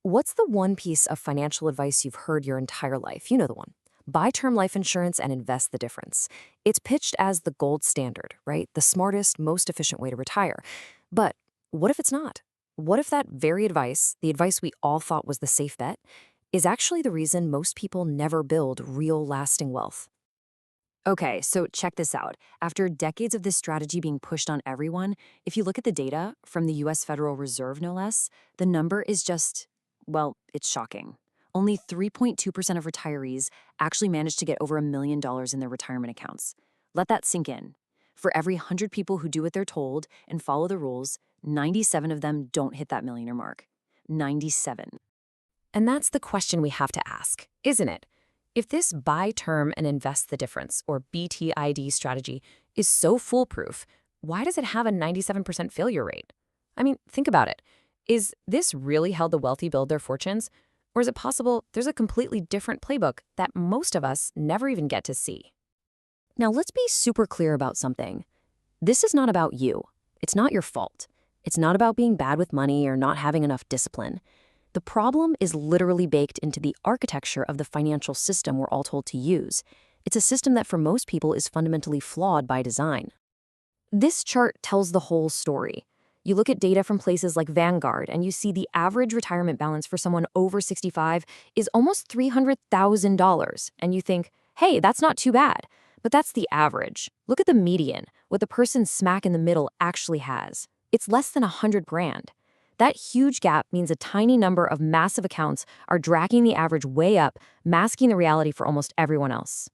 What's the one piece of financial advice you've heard your entire life? You know the one. Buy term life insurance and invest the difference. It's pitched as the gold standard, right? The smartest, most efficient way to retire. But what if it's not? What if that very advice, the advice we all thought was the safe bet, is actually the reason most people never build real lasting wealth? Okay, so check this out. After decades of this strategy being pushed on everyone, if you look at the data from the US Federal Reserve, no less, the number is just, well, it's shocking. Only 3.2% of retirees actually manage to get over $1 million in their retirement accounts. Let that sink in. For every 100 people who do what they're told and follow the rules, 97 of them don't hit that millionaire mark. 97. And that's the question we have to ask, isn't it? If this buy term and invest the difference, or BTID strategy, is so foolproof, why does it have a 97% failure rate? I mean, think about it. Is this really how the wealthy build their fortunes? Or is it possible there's a completely different playbook that most of us never even get to see? Now, let's be super clear about something. This is not about you. It's not your fault. It's not about being bad with money or not having enough discipline. The problem is literally baked into the architecture of the financial system we're all told to use. It's a system that for most people is fundamentally flawed by design. This chart tells the whole story. You look at data from places like Vanguard, and you see the average retirement balance for someone over 65 is almost $300,000. And you think, hey, that's not too bad. But that's the average. Look at the median, what the person smack in the middle actually has. It's less than 100 grand. That huge gap means a tiny number of massive accounts are dragging the average way up, masking the reality for almost everyone else.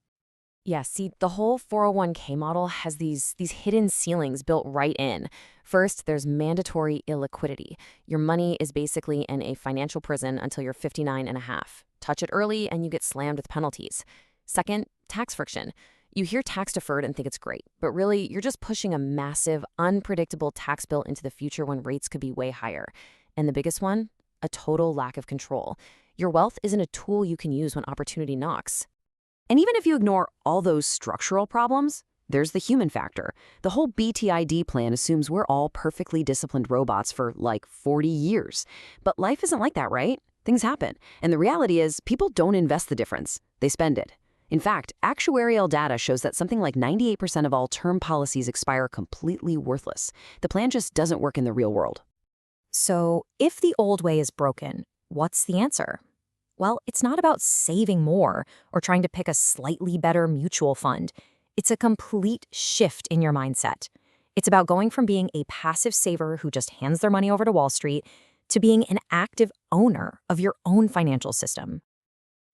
Yeah, see, the whole 401k model has these hidden ceilings built right in. First, there's mandatory illiquidity. Your money is basically in a financial prison until you're 59 and a half. Touch it early and you get slammed with penalties. Second, tax friction. You hear tax deferred and think it's great, but really, you're just pushing a massive, unpredictable tax bill into the future when rates could be way higher. And the biggest one? A total lack of control. Your wealth isn't a tool you can use when opportunity knocks. And even if you ignore all those structural problems, there's the human factor. The whole BTID plan assumes we're all perfectly disciplined robots for like 40 years. But life isn't like that, right? Things happen. And the reality is, people don't invest the difference. They spend it. In fact, actuarial data shows that something like 98% of all term policies expire completely worthless. The plan just doesn't work in the real world. So, if the old way is broken, what's the answer? Well, it's not about saving more or trying to pick a slightly better mutual fund. It's a complete shift in your mindset. It's about going from being a passive saver who just hands their money over to Wall Street to being an active owner of your own financial system.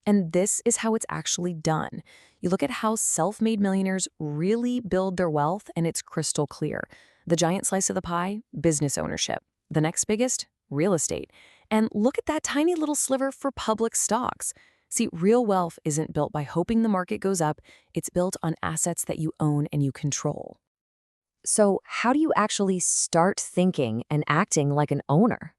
And this is how it's actually done. You look at how self-made millionaires really build their wealth, and it's crystal clear. The giant slice of the pie, business ownership. The next biggest, real estate. And look at that tiny little sliver for public stocks. See, real wealth isn't built by hoping the market goes up. It's built on assets that you own and you control. So how do you actually start thinking and acting like an owner?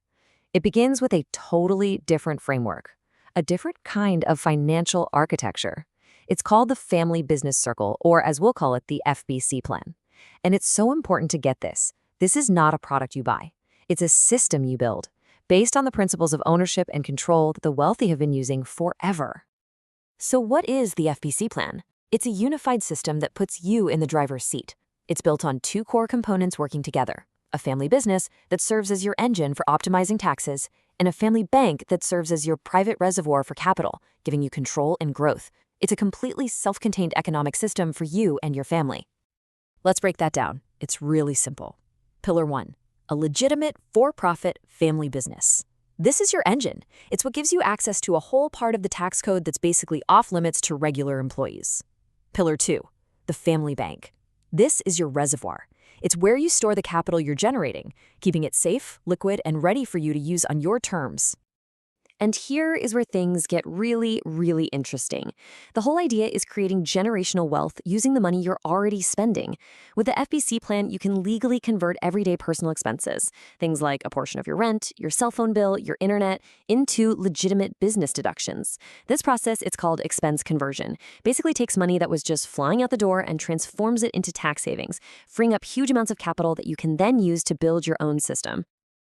It begins with a totally different framework. A different kind of financial architecture. It's called the Family Business Circle, or as we'll call it, the FBC Plan. And it's so important to get this. This is not a product you buy. It's a system you build, based on the principles of ownership and control that the wealthy have been using forever. So what is the FBC Plan? It's a unified system that puts you in the driver's seat. It's built on two core components working together: a family business that serves as your engine for optimizing taxes, and a family bank that serves as your private reservoir for capital, giving you control and growth. It's a completely self-contained economic system for you and your family. Let's break that down. It's really simple. Pillar 1, a legitimate for-profit family business. This is your engine. It's what gives you access to a whole part of the tax code that's basically off-limits to regular employees. Pillar 2, the family bank. This is your reservoir. It's where you store the capital you're generating, keeping it safe, liquid, and ready for you to use on your terms. And here is where things get really, really interesting. The whole idea is creating generational wealth using the money you're already spending. With the FBC plan, you can legally convert everyday personal expenses, things like a portion of your rent, your cell phone bill, your internet, into legitimate business deductions. This process, it's called expense conversion, basically takes money that was just flying out the door and transforms it into tax savings, freeing up huge amounts of capital that you can then use to build your own system.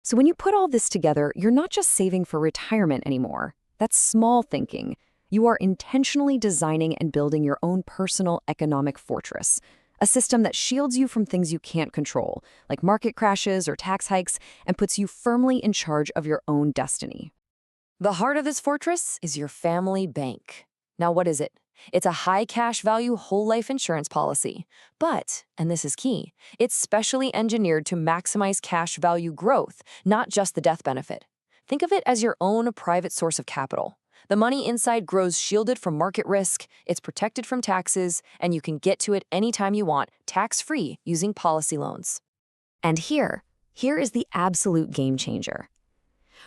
So when you put all this together, you're not just saving for retirement anymore. That's small thinking. You are intentionally designing and building your own personal economic fortress, a system that shields you from things you can't control, like market crashes or tax hikes, and puts you firmly in charge of your own destiny. The heart of this fortress is your family bank. Now, what is it? It's a high cash value whole life insurance policy. But, and this is key, it's specially engineered to maximize cash value growth, not just the death benefit. Think of it as your own private source of capital. The money inside grows shielded from market risk, it's protected from taxes, and you can get to it anytime you want, tax-free, using policy loans. And here is the absolute game changer.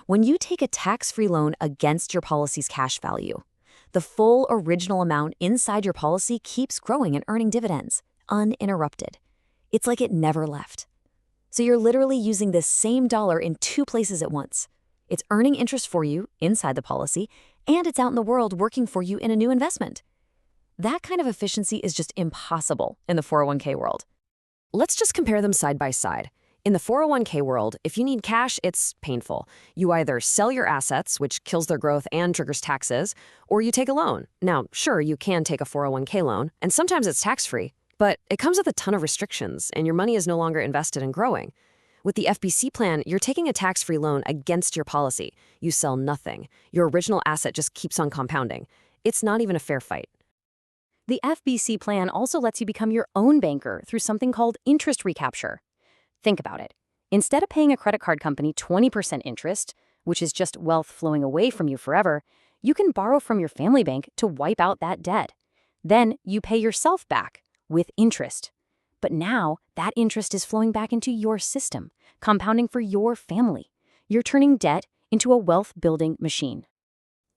When you take a tax-free loan against your policy's cash value, the full original amount inside your policy keeps growing and earning dividends, uninterrupted. It's like it never left. So you're literally using this same dollar in two places at once. It's earning interest for you inside the policy, and it's out in the world working for you in a new investment. That kind of efficiency is just impossible in the 401k world. Let's just compare them side by side. In the 401k world, if you need cash, it's painful. You either sell your assets, which kills their growth and triggers taxes, or you take a loan. Now, sure, you can take a 401k loan, and sometimes it's tax-free, but it comes with a ton of restrictions, and your money is no longer invested and growing. With the FBC plan, you're taking a tax-free loan against your policy. You sell nothing. Your original asset just keeps on compounding. It's not even a fair fight. The FBC plan also lets you become your own banker through something called interest recapture. Think about it. Instead of paying a credit card company 20% interest, which is just wealth flowing away from you forever, you can borrow from your family bank to wipe out that debt. Then you pay yourself back with interest. But now that interest is flowing back into your system, compounding for your family. You're turning debt into a wealth-building machine.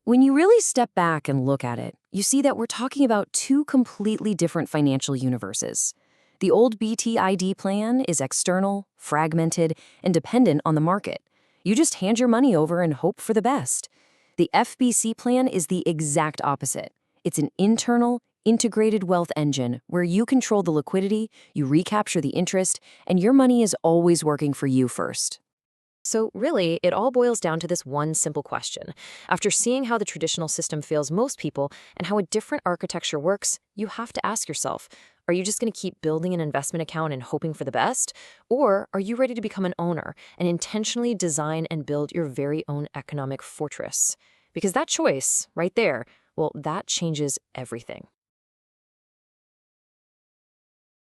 When you really step back and look at it, you see that we're talking about two completely different financial universes. The old BTID plan is external, fragmented, and dependent on the market. You just hand your money over and hope for the best. The FBC plan is the exact opposite. It's an internal, integrated wealth engine where you control the liquidity, you recapture the interest, and your money is always working for you first. So really, it all boils down to this one simple question. After seeing how the traditional system fails most people and how a different architecture works, you have to ask yourself, are you just going to keep building an investment account and hoping for the best? Or are you ready to become an owner and intentionally design and build your very own economic fortress? Because that choice, right there, well, that changes everything.